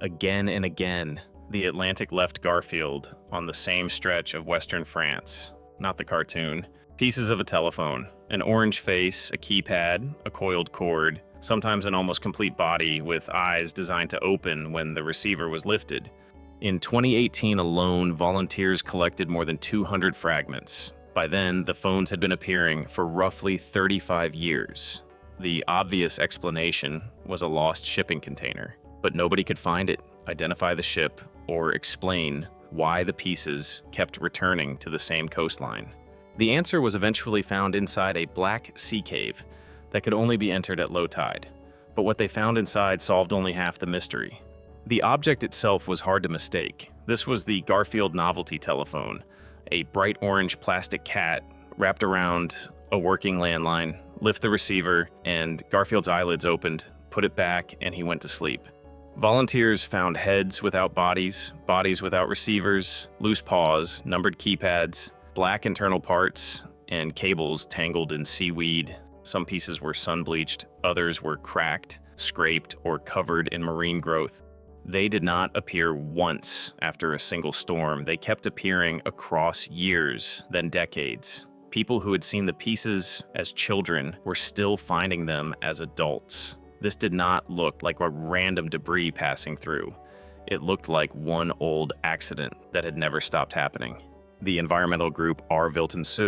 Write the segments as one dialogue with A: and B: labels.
A: Again and again, the Atlantic left Garfield on the same stretch of western France, not the cartoon. Pieces of a telephone, an orange face, a keypad, a coiled cord, sometimes an almost complete body with eyes designed to open when the receiver was lifted. In 2018 alone, volunteers collected more than 200 fragments. By then, the phones had been appearing for roughly 35 years. The obvious explanation was a lost shipping container, but nobody could find it, identify the ship, or explain why the pieces kept returning to the same coastline. The answer was eventually found inside a black sea cave that could only be entered at low tide, but what they found inside solved only half the mystery. The object itself was hard to mistake. This was the Garfield novelty telephone, a bright orange plastic cat wrapped around a working landline. Lift the receiver, and Garfield's eyelids opened, put it back, and he went to sleep. Volunteers found heads without bodies, bodies without receivers, loose paws, numbered keypads, black internal parts, and cables tangled in seaweed. Some pieces were sun-bleached, others were cracked, scraped, or covered in marine growth. They did not appear once after a single storm. They kept appearing across years, then decades. People who had seen the pieces as children were still finding them as adults. This did not look like a random debris passing through. It looked like one old accident that had never stopped happening. The environmental group outlives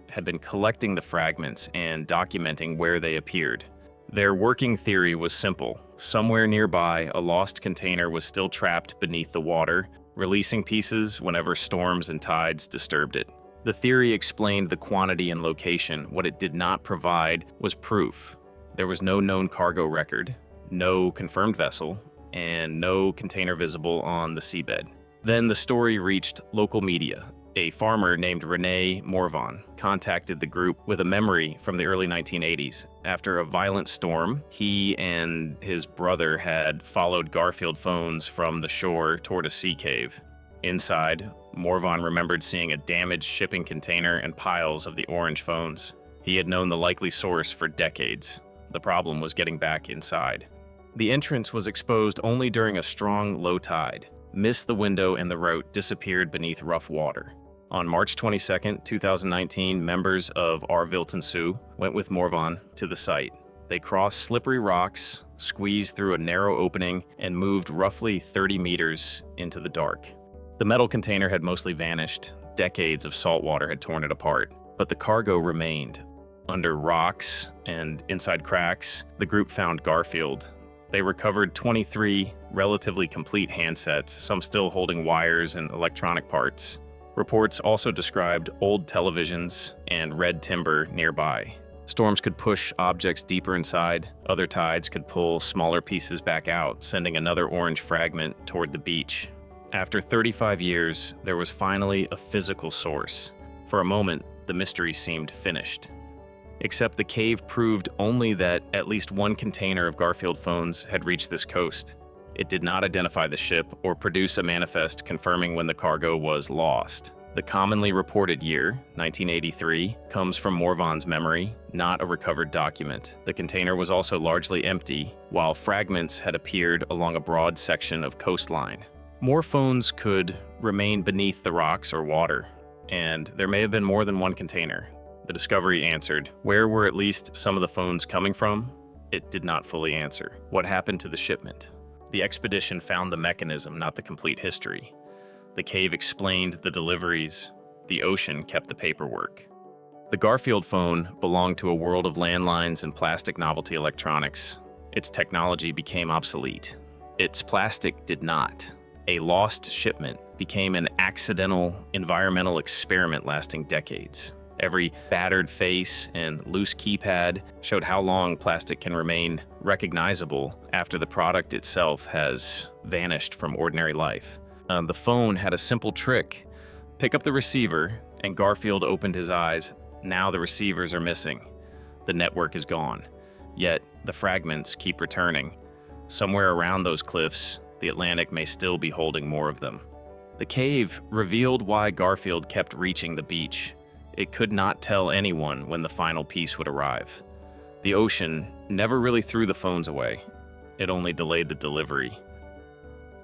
A: had been collecting the fragments and documenting where they appeared. Their working theory was simple. Somewhere nearby, a lost container was still trapped beneath the water, releasing pieces whenever storms and tides disturbed it. The theory explained the quantity and location. What it did not provide was proof. There was no known cargo record, no confirmed vessel, and no container visible on the seabed. Then the story reached local media. A farmer named René Morvan contacted the group with a memory from the early 1980s. After a violent storm, he and his brother had followed Garfield phones from the shore toward a sea cave. Inside, Morvan remembered seeing a damaged shipping container and piles of the orange phones. He had known the likely source for decades. The problem was getting back inside. The entrance was exposed only during a strong low tide. Missed the window and the route disappeared beneath rough water. On March 22, 2019, members of outlives went with Morvan to the site. They crossed slippery rocks, squeezed through a narrow opening, and moved roughly 30 meters into the dark. The metal container had mostly vanished. Decades of salt water had torn it apart, but the cargo remained. Under rocks and inside cracks, the group found Garfield. They recovered 23 relatively complete handsets, some still holding wires and electronic parts. Reports also described old televisions and red timber nearby. Storms could push objects deeper inside. Other tides could pull smaller pieces back out, sending another orange fragment toward the beach. After 35 years, there was finally a physical source. For a moment, the mystery seemed finished. Except the cave proved only that at least one container of Garfield phones had reached this coast. It did not identify the ship or produce a manifest confirming when the cargo was lost. The commonly reported year, 1983, comes from Morvan's memory, not a recovered document. The container was also largely empty, while fragments had appeared along a broad section of coastline. More phones could remain beneath the rocks or water, and there may have been more than one container. The discovery answered. Where were at least some of the phones coming from? It did not fully answer. What happened to the shipment? The expedition found the mechanism, not the complete history. The cave explained the deliveries. The ocean kept the paperwork. The Garfield phone belonged to a world of landlines and plastic novelty electronics. Its technology became obsolete. Its plastic did not. A lost shipment became an accidental environmental experiment lasting decades. Every battered face and loose keypad showed how long plastic can remain recognizable after the product itself has vanished from ordinary life. The phone had a simple trick. Pick up the receiver, and Garfield opened his eyes. Now the receivers are missing. The network is gone. Yet the fragments keep returning. Somewhere around those cliffs, the Atlantic may still be holding more of them. The cave revealed why Garfield kept reaching the beach. It could not tell anyone when the final piece would arrive. The ocean never really threw the phones away. It only delayed the delivery.